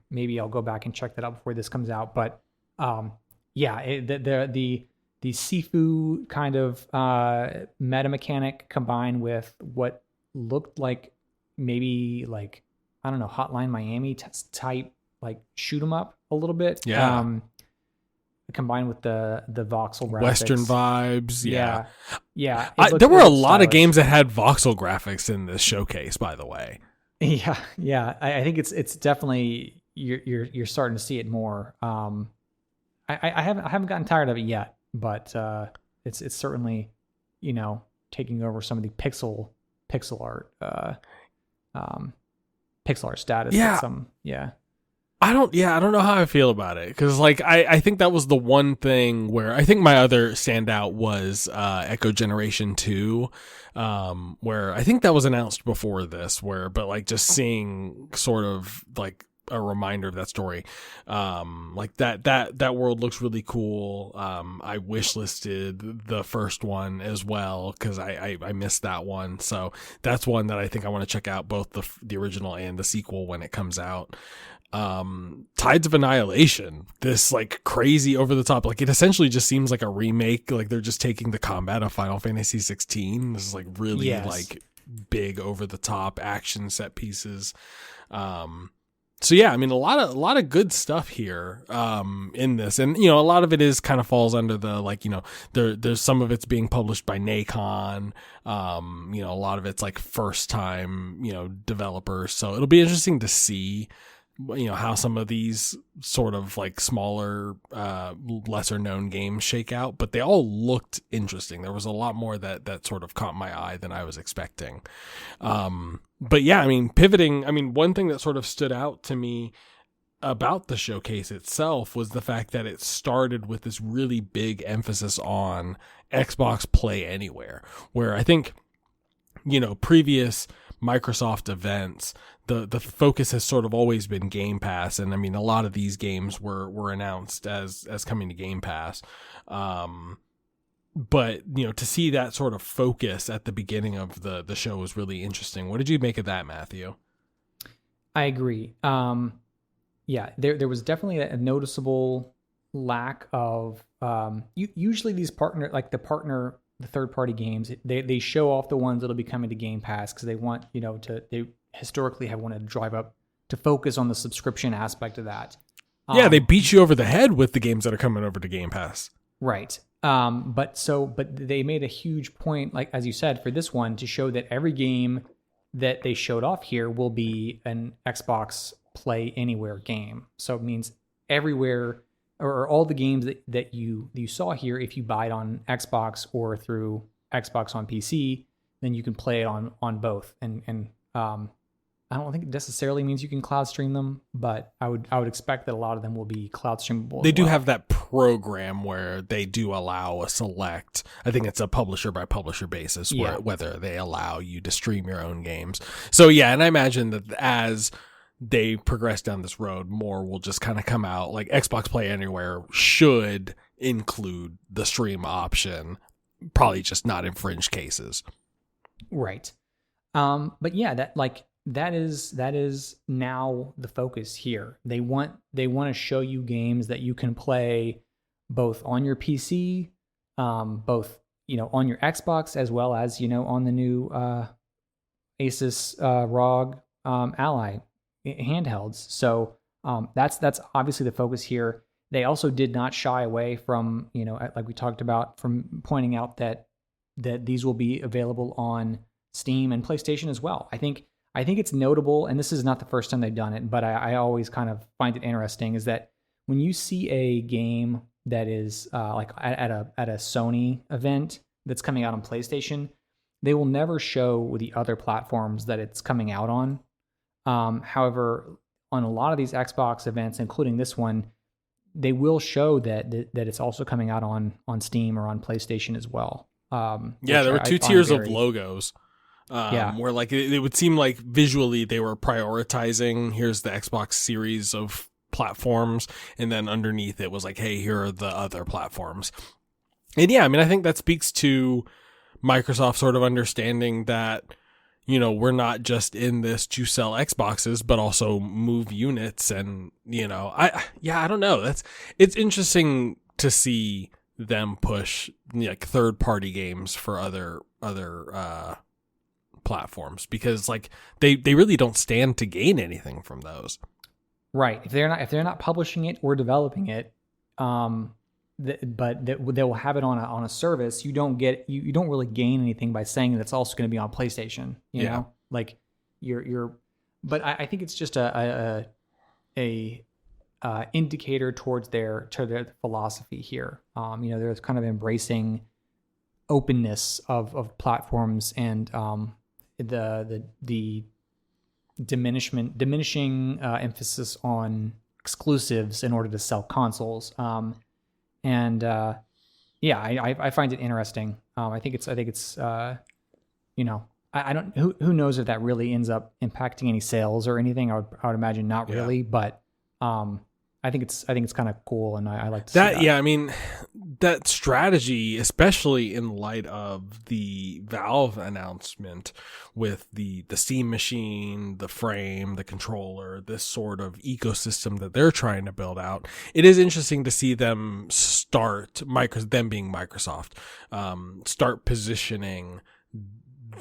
Maybe I'll go back and check that out before this comes out. But the Sifu kind of meta mechanic combined with what looked like maybe like, I don't know, Hotline Miami type, like shoot 'em up a little bit. Yeah. Combined with the voxel graphics. Western vibes. Yeah. There were a lot of games that had voxel graphics in this showcase, by the way. Yeah. I think it's definitely you're starting to see it more. I haven't gotten tired of it yet, but it's certainly, taking over some of the pixel art pixel art status. Yeah. I don't know how I feel about it because like I think that was the one thing where I think my other standout was Echo Generation 2, where I think that was announced before this, but like just seeing sort of like a reminder of that story, like that world looks really cool. I wishlisted the first one as well because I missed that one, so that's one that I think I want to check out, both the original and the sequel when it comes out. Tides of Annihilation, this like crazy over the top, like it essentially just seems like a remake, like they're just taking the combat of Final Fantasy 16. This is like really like big over the top action set pieces. So yeah, I mean a lot of good stuff here in this, and a lot of it is kind of falls under the like there's some of it's being published by Nacon, a lot of it's like first time developers, so it'll be interesting to see how some of these sort of like smaller, lesser known games shake out, but they all looked interesting. There was a lot more that sort of caught my eye than I was expecting. But yeah, I mean, pivoting, one thing that sort of stood out to me about the showcase itself was the fact that it started with this really big emphasis on Xbox Play Anywhere, where I think, previous Microsoft events, the focus has sort of always been Game Pass, and a lot of these games were announced as coming to Game Pass. But to see that sort of focus at the beginning of the show was really interesting. What did you make of that, Matthew? I agree. There was definitely a noticeable lack of usually these the third-party games, they show off the ones that'll be coming to Game Pass because they want, they historically have wanted to drive up to focus on the subscription aspect of that. Yeah, they beat you over the head with the games that are coming over to Game Pass. Right. But they made a huge point, like as you said, for this one to show that every game that they showed off here will be an Xbox Play Anywhere game. So it means everywhere, or all the games that you saw here, if you buy it on Xbox or through Xbox on PC, then you can play it on both. And I don't think it necessarily means you can cloud stream them, but I would expect that a lot of them will be cloud streamable. They do have that program where they do allow a select, I think it's a publisher by publisher basis, where whether they allow you to stream your own games. So yeah, and I imagine that as they progress down this road, more will just kind of come out. Like Xbox Play Anywhere should include the stream option, probably just not in fringe cases. Right. But yeah, that is now the focus here. They want to show you games that you can play both on your PC, both, on your Xbox, as well as, on the new Asus ROG Ally handhelds. So that's obviously the focus here. They also did not shy away from, like we talked about, from pointing out that these will be available on Steam and PlayStation as well. I think it's notable, and this is not the first time they've done it, but I always kind of find it interesting, is that when you see a game that is like at a Sony event that's coming out on PlayStation, they will never show the other platforms that it's coming out on. However, on a lot of these Xbox events, including this one, they will show that it's also coming out on Steam or on PlayStation as well. There were two tiers of logos. Where like it would seem like visually they were prioritizing, here's the Xbox series of platforms, and then underneath it was like, hey, here are the other platforms. And yeah, I mean, I think that speaks to Microsoft sort of understanding that, we're not just in this to sell Xboxes, but also move units. And, I don't know. It's interesting to see them push like third party games for other platforms, because like they really don't stand to gain anything from those. Right. If they're not publishing it or developing it, but they will have it on a service, you don't really gain anything by saying that it's also going to be on PlayStation. You know, like you're. But I think it's just a indicator towards their philosophy here. They're kind of embracing openness of platforms and the diminishing emphasis on exclusives in order to sell consoles. I find it interesting. I think it's I don't, who knows if that really ends up impacting any sales or anything. I would imagine not really, but I think it's kind of cool, and I like to see that. Yeah, I mean, that strategy, especially in light of the Valve announcement with the Steam machine, the frame, the controller, this sort of ecosystem that they're trying to build out. It is interesting to see them them being Microsoft, start positioning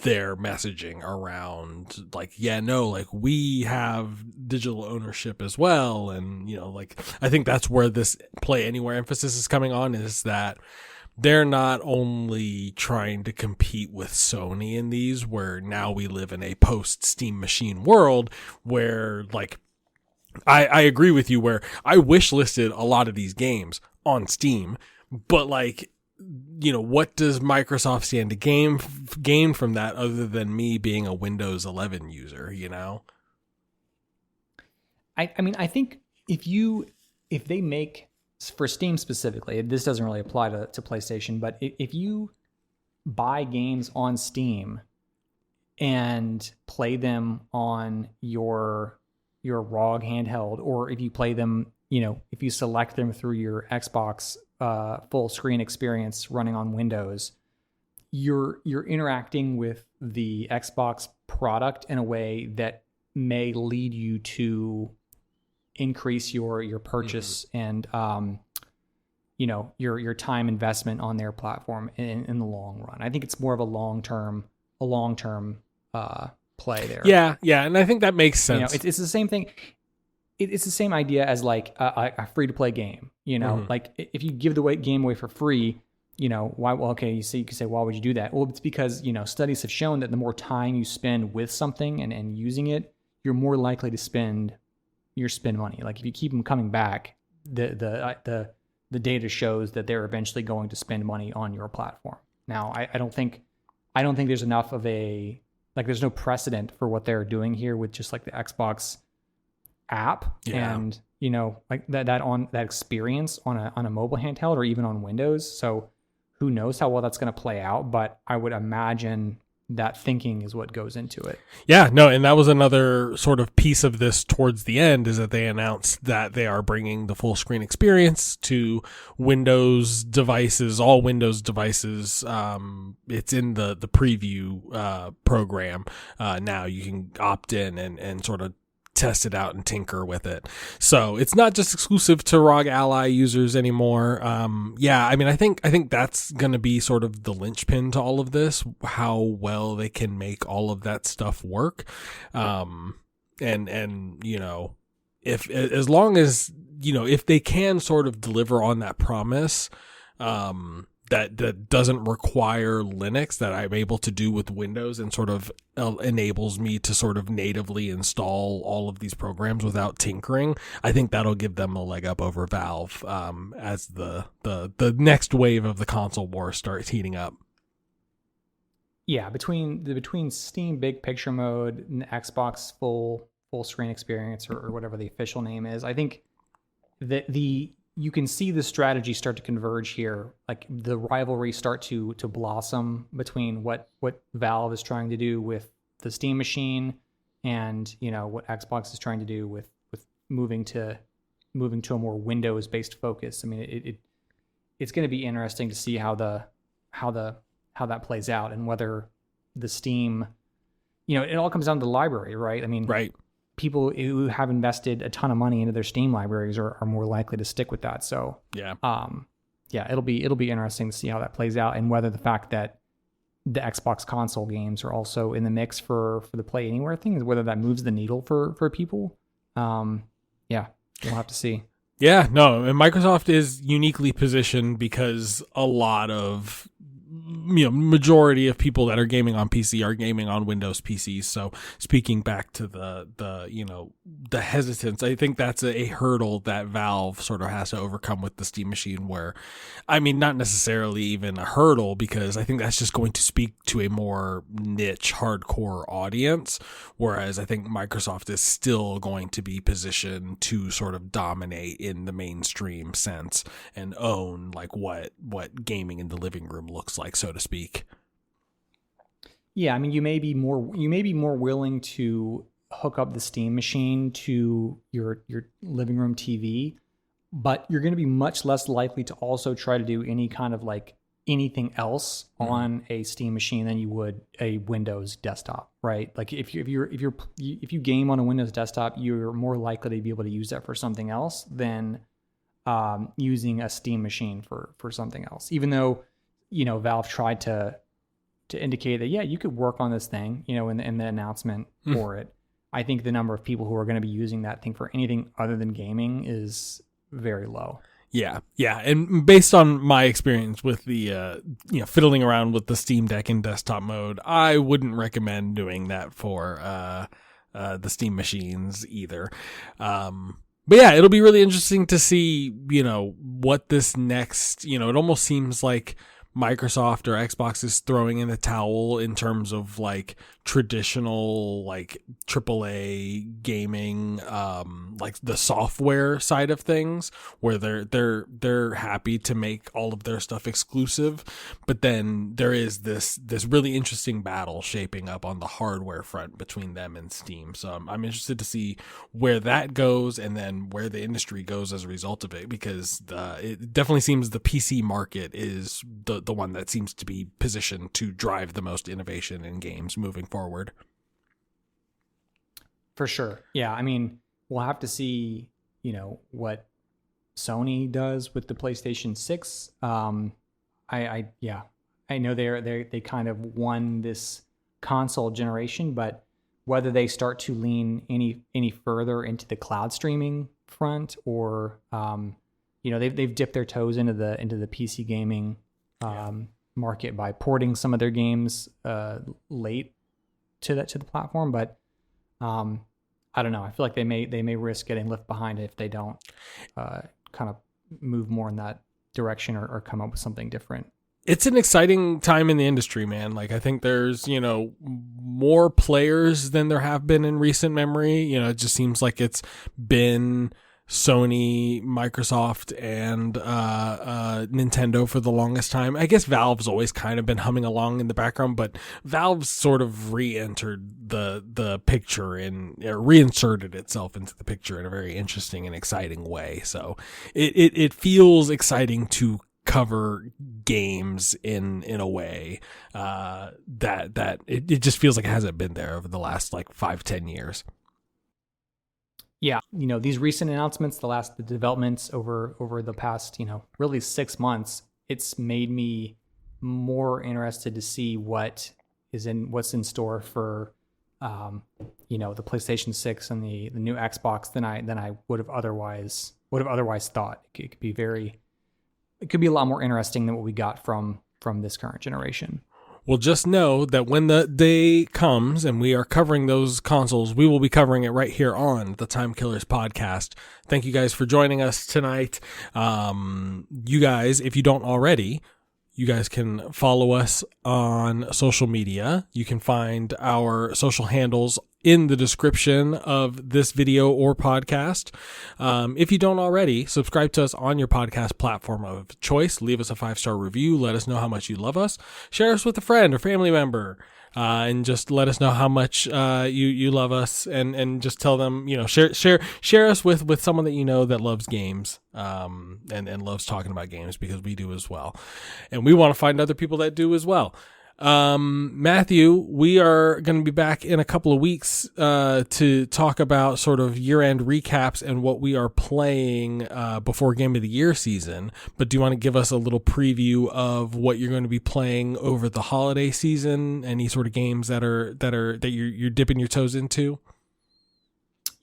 their messaging around like, we have digital ownership as well. And, I think that's where this Play Anywhere emphasis is coming on, is that they're not only trying to compete with Sony in these, where now we live in a post Steam machine world where like, I agree with you, where I wish listed a lot of these games on Steam, but like, what does Microsoft stand to gain from that other than me being a Windows 11 user, I mean, I think if they make, for Steam specifically, this doesn't really apply to PlayStation, but if you buy games on Steam and play them on your ROG handheld, or if you play them, if you select them through your Xbox full screen experience running on Windows, you're interacting with the Xbox product in a way that may lead you to increase your purchase and your time investment on their platform in the long run. I think it's more of a long term play there. Yeah, and I think that makes sense. It's the same thing. It's the same idea as like a free to play game. Like if you give the game away for free, why? Well, okay, you could say, why would you do that? Well, it's because studies have shown that the more time you spend with something and using it, you're more likely to spend money. Like if you keep them coming back, the data shows that they're eventually going to spend money on your platform. Now, I don't think there's enough of a like there's no precedent for what they're doing here with just like the Xbox app and like that experience on a mobile handheld or even on Windows. So who knows how well that's going to play out, but I would imagine that thinking is what goes into it. Yeah, no, and that was another sort of piece of this towards the end, is that they announced that they are bringing the full screen experience to Windows devices, all Windows devices. It's in the preview program. Now you can opt in and sort of test it out and tinker with it. So it's not just exclusive to ROG Ally users anymore. Yeah, I mean, I think that's going to be sort of the linchpin to all of this, how well they can make all of that stuff work. And you know, if as long as, you know, if they can sort of deliver on that promise, that doesn't require Linux, that I'm able to do with Windows, and sort of enables me to sort of natively install all of these programs without tinkering, I think that'll give them a leg up over Valve as the next wave of the console war starts heating up. Yeah, between Steam Big Picture Mode and Xbox full screen experience, or whatever the official name is, I think that you can see the strategy start to converge here, like the rivalry start to blossom between what Valve is trying to do with the Steam machine and, you know, what Xbox is trying to do with moving to a more Windows based focus. I mean, it's going to be interesting to see how that plays out, and whether the Steam, you know, it all comes down to the library, right? I mean, right. People who have invested a ton of money into their Steam libraries are more likely to stick with that. So yeah, it'll be interesting to see how that plays out, and whether the fact that the Xbox console games are also in the mix for the Play Anywhere thing, is whether that moves the needle for people. Yeah, we'll have to see. Yeah, no, and Microsoft is uniquely positioned because a lot of, you know, majority of people that are gaming on PC are gaming on Windows PCs. So speaking back to the you know, the hesitance, I think that's a hurdle that Valve sort of has to overcome with the Steam machine, where, I mean, not necessarily even a hurdle, because I think that's just going to speak to a more niche hardcore audience, whereas I think Microsoft is still going to be positioned to sort of dominate in the mainstream sense and own like what gaming in the living room looks like, so to speak. Yeah, I mean, you may be more willing to hook up the Steam machine to your living room TV, but you're going to be much less likely to also try to do any kind of like anything else on a Steam machine than you would a Windows desktop, right? Like if you game on a Windows desktop, you're more likely to be able to use that for something else than using a Steam machine for something else. Even though, you know, Valve tried to indicate that, yeah, you could work on this thing, you know, in the announcement for it. I think the number of people who are going to be using that thing for anything other than gaming is very low. Yeah. And based on my experience with the, you know, fiddling around with the Steam Deck in desktop mode, I wouldn't recommend doing that for the Steam machines either. But yeah, it'll be really interesting to see, you know, what this next, you know, it almost seems like Microsoft or Xbox is throwing in the towel in terms of like traditional like AAA gaming, like the software side of things, where they're happy to make all of their stuff exclusive, but then there is this really interesting battle shaping up on the hardware front between them and Steam. So I'm interested to see where that goes, and then where the industry goes as a result of it, because it definitely seems the PC market is the one that seems to be positioned to drive the most innovation in games moving forward. For sure. Yeah. I mean, we'll have to see, you know, what Sony does with the PlayStation 6. I know they kind of won this console generation, but whether they start to lean any further into the cloud streaming front, or you know, they've dipped their toes into the PC gaming market by porting some of their games late to the platform, but I don't know. I feel like they may risk getting left behind if they don't kind of move more in that direction, or come up with something different. it's an exciting time in the industry, man. Like, I think there's, more players than there have been in recent memory. It just seems like it's been Sony, Microsoft, and Nintendo for the longest time. I guess Valve's always kind of been humming along in the background, but Valve sort of re-entered the picture reinserted itself into the picture in a very interesting and exciting way. So it feels exciting to cover games in a way that it just feels like it hasn't been there over the last like 5-10 years. Yeah, these recent announcements, the developments over the past, really 6 months, it's made me more interested to see what's in store for the PlayStation 6 and the new Xbox than I would have otherwise thought. It could be a lot more interesting than what we got from this current generation. Well, just know that when the day comes and we are covering those consoles, we will be covering it right here on the Time Killers podcast. Thank you guys for joining us tonight. You guys, if you don't already, you guys can follow us on social media. You can find our social handles in the description of this video or podcast. If you don't already, subscribe to us on your podcast platform of choice. Leave us a 5-star review. Let us know how much you love us. Share us with a friend or family member. And just let us know how much you love us, and just tell them, share us with someone that that loves games and loves talking about games, because we do as well. And we want to find other people that do as well. Matthew, we are going to be back in a couple of weeks to talk about sort of year-end recaps and what we are playing before Game of the Year season. But do you want to give us a little preview of what you're going to be playing over the holiday season? Any sort of games that you're dipping your toes into?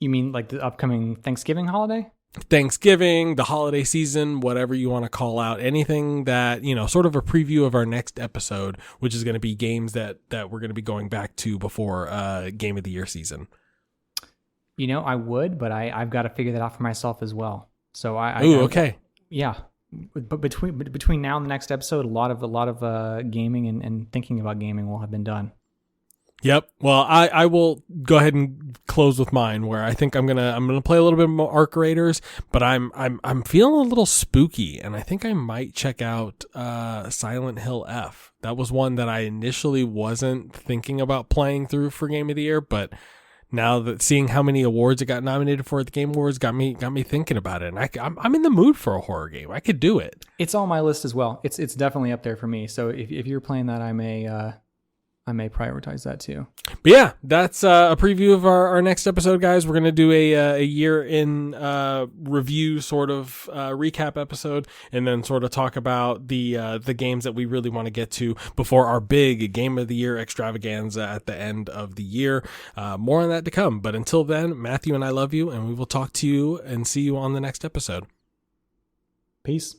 You mean like the upcoming Thanksgiving holiday? Thanksgiving, the holiday season, whatever you want to call out, anything that, sort of a preview of our next episode, which is going to be games that we're going to be going back to before Game of the Year season. I would, but I've got to figure that out for myself as well. So okay. Yeah. But between now and the next episode, a lot of gaming and thinking about gaming will have been done. Yep. Well, I will go ahead and close with mine, where I think I'm gonna play a little bit more Arc Raiders, but I'm feeling a little spooky, and I think I might check out Silent Hill F. That was one that I initially wasn't thinking about playing through for Game of the Year, but now that seeing how many awards it got nominated for at the Game Awards got me thinking about it, and I'm in the mood for a horror game. I could do it. It's on my list as well. It's definitely up there for me. So if you're playing that, I may prioritize that too. But yeah, that's a preview of our next episode, guys. We're going to do a year in review sort of recap episode, and then sort of talk about the games that we really want to get to before our big Game of the Year extravaganza at the end of the year. More on that to come. But until then, Matthew and I love you, and we will talk to you and see you on the next episode. Peace.